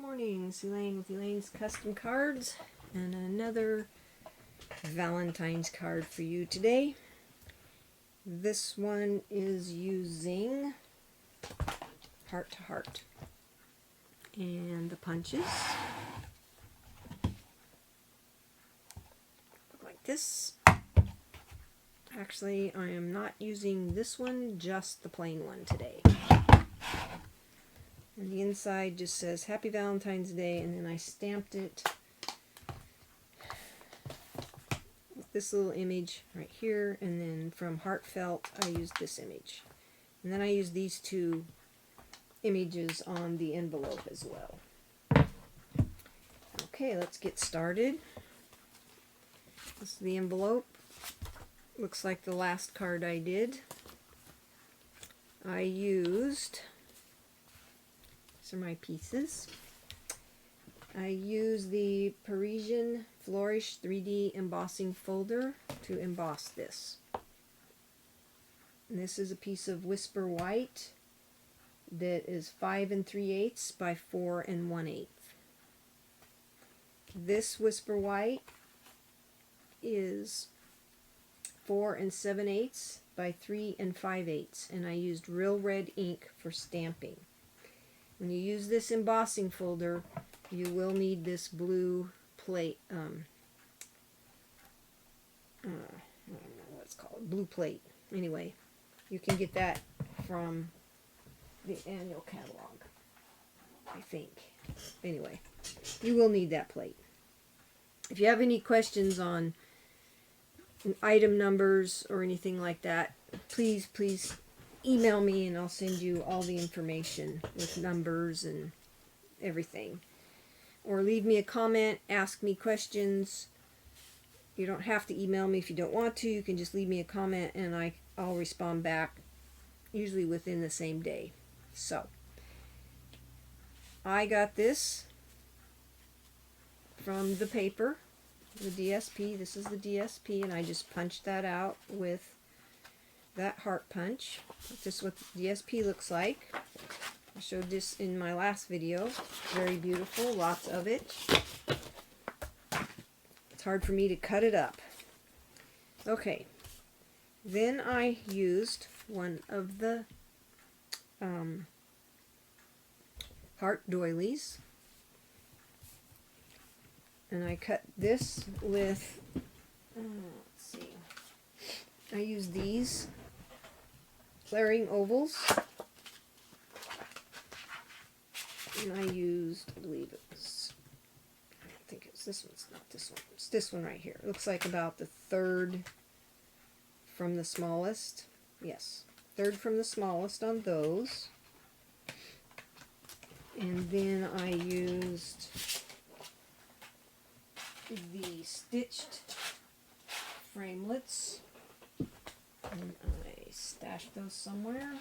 morning, it's Elaine with Elaine's Custom Cards and another Valentine's card for you today. This one is using Heart to Heart and the punches look like this. Actually, I am not using this one, just the plain one today. And the inside just says Happy Valentine's Day, and then I stamped it with this little image right here, and then from Heartfelt I used this image. And then I used these two images on the envelope as well. Okay, let's get started. This is the envelope. Looks like the last card I did. I used... These are my pieces. I use the Parisian Flourish 3D embossing folder to emboss this. And this is a piece of Whisper White that is 5 3/8 by 4 1/8. This Whisper White is 4 7/8 by 3 5/8, and I used real red ink for stamping. When you use this embossing folder, you will need this blue plate. I don't know what it's called. Blue plate. Anyway, you can get that from the annual catalog, I think. Anyway, you will need that plate. If you have any questions on item numbers or anything like that, please email me and I'll send you all the information with numbers and everything. Or leave me a comment, ask me questions. You don't have to email me if you don't want to. You can just leave me a comment and I'll respond back, usually within the same day. So, I got this from the paper, the DSP. This is the DSP, and I just punched that out with that heart punch. This is what the DSP looks like. I showed this in my last video. Very beautiful, lots of it. It's hard for me to cut it up. Okay, then I used one of the heart doilies, and I cut this with, let's see, I used these flaring ovals, and I used, I believe it was, I think it's this one's not this one, it's this one right here. It looks like about the third from the smallest. Yes, third from the smallest on those. And then I used the stitched framelets. And I stashed those somewhere.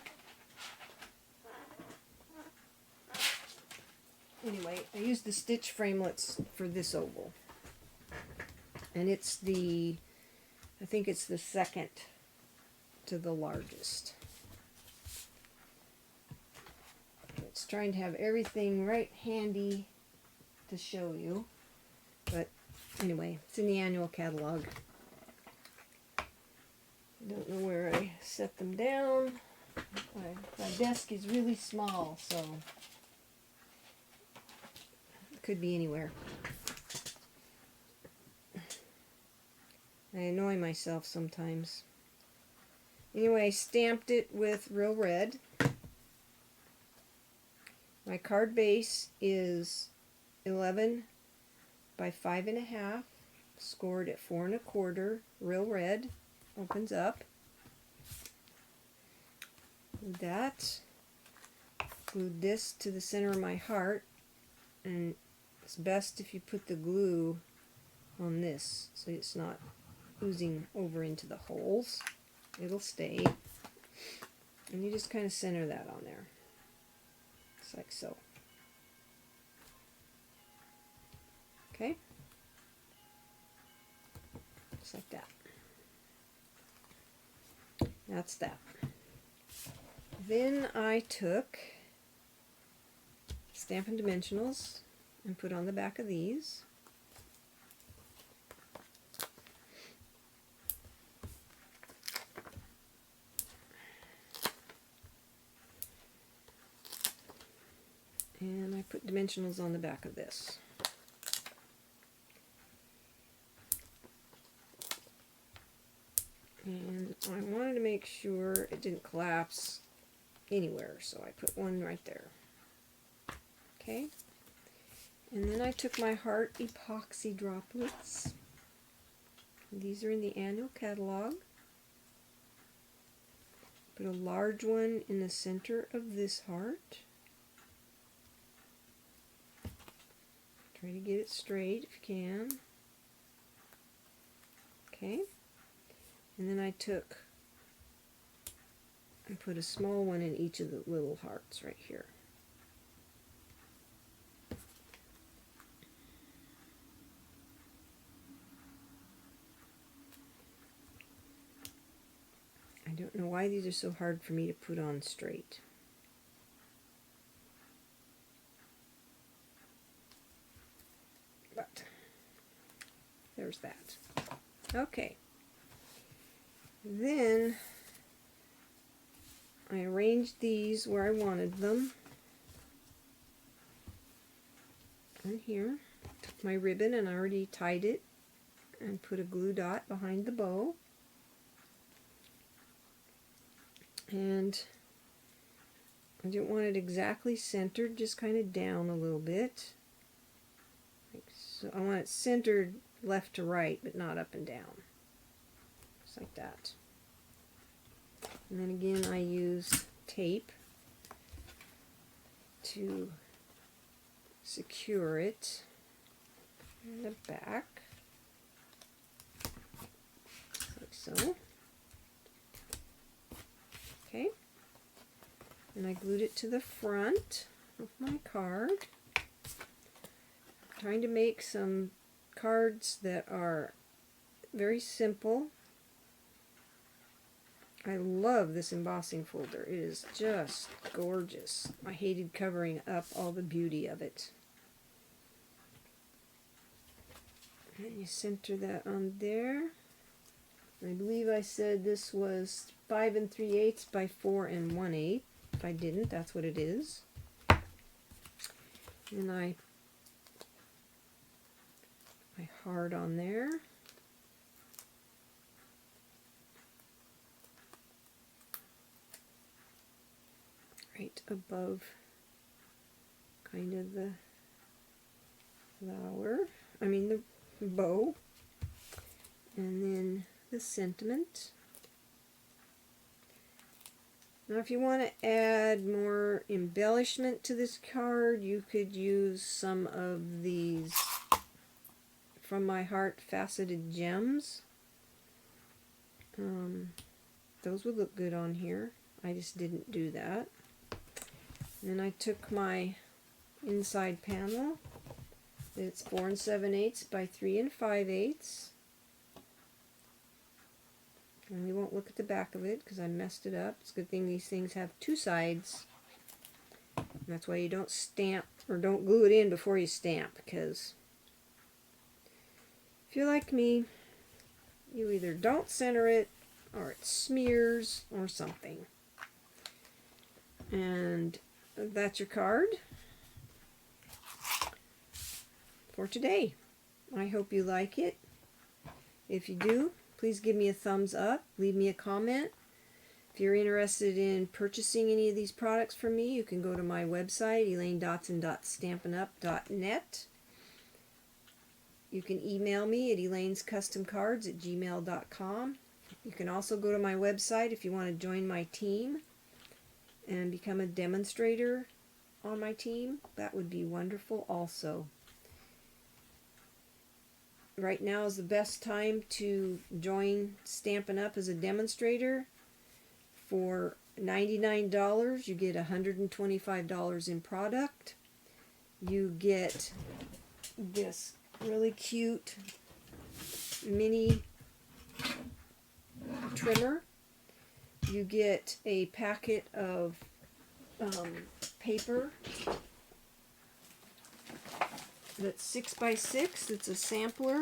Anyway, I used the stitch framelets for this oval. And it's the, I think it's the second to the largest. It's trying to have everything right handy to show you. But anyway, it's in the annual catalog. I don't know where I set them down. My desk is really small, so it could be anywhere. I annoy myself sometimes. Anyway, I stamped it with real red. My card base is 11 by 5 1/2, scored at 4 1/4, real red. Opens up. That. Glued this to the center of my heart, and it's best if you put the glue on this so it's not oozing over into the holes. It'll stay. And you just kind of center that on there. Just like so. Okay? Just like that. That's that. Then I took Stampin' Dimensionals and put on the back of these. And I put dimensionals on the back of this. And I wanted to make sure it didn't collapse anywhere, so I put one right there. Okay. And then I took my heart epoxy droplets. These are in the annual catalog. Put a large one in the center of this heart. Try to get it straight if you can. Okay. And then I took and put a small one in each of the little hearts right here. I don't know why these are so hard for me to put on straight. But there's that. Okay. Then I arranged these where I wanted them. And here, took my ribbon and I already tied it and put a glue dot behind the bow. And I didn't want it exactly centered, just kind of down a little bit. Like so. I want it centered left to right, but not up and down. Just like that. And then again I use tape to secure it in the back, like so. Okay, and I glued it to the front of my card. I'm trying to make some cards that are very simple. I love this embossing folder. It is just gorgeous. I hated covering up all the beauty of it. And you center that on there. I believe I said this was 5 3/8 by 4 1/8. If I didn't, that's what it is. And I heart on there. Right above kind of the flower, the bow, and then the sentiment. Now if you want to add more embellishment to this card, you could use some of these From My Heart faceted gems. Those would look good on here. I just didn't do that. And then I took my inside panel. It's 4 7/8 by 3 5/8. And we won't look at the back of it because I messed it up. It's a good thing these things have 2 sides. And that's why you don't stamp or don't glue it in before you stamp, because if you're like me, you either don't center it or it smears or something. And that's your card for today. I hope you like it. If you do, please give me a thumbs up, leave me a comment. If you're interested in purchasing any of these products from me, you can go to my website, elainescustomcards.net. You can email me at elainescustomcards@gmail.com. You can also go to my website if you want to join my team and become a demonstrator on my team. That would be wonderful also. Right now is the best time to join Stampin' Up as a demonstrator. For $99, you get $125 in product. You get this really cute mini trimmer. You get a packet of paper that's 6 by 6. It's a sampler.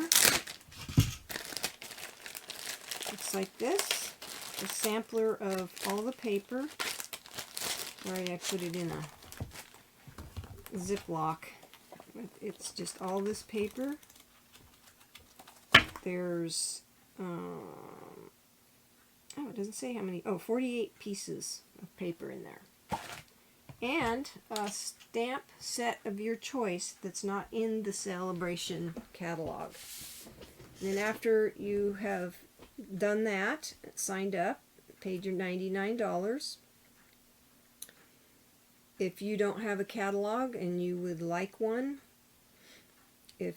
Looks like this. A sampler of all the paper. Right, I put it in a Ziploc. It's just all this paper. There's, oh, it doesn't say how many. Oh, 48 pieces of paper in there. And a stamp set of your choice that's not in the Celebration catalog. And then after you have done that, signed up, paid your $99, if you don't have a catalog and you would like one, if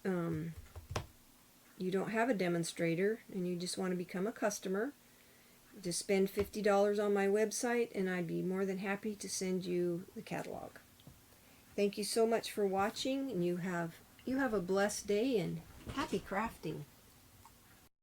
you don't have a demonstrator and you just want to become a customer, just spend $50 on my website and I'd be more than happy to send you the catalog. Thank you so much for watching, and you have a blessed day and happy crafting.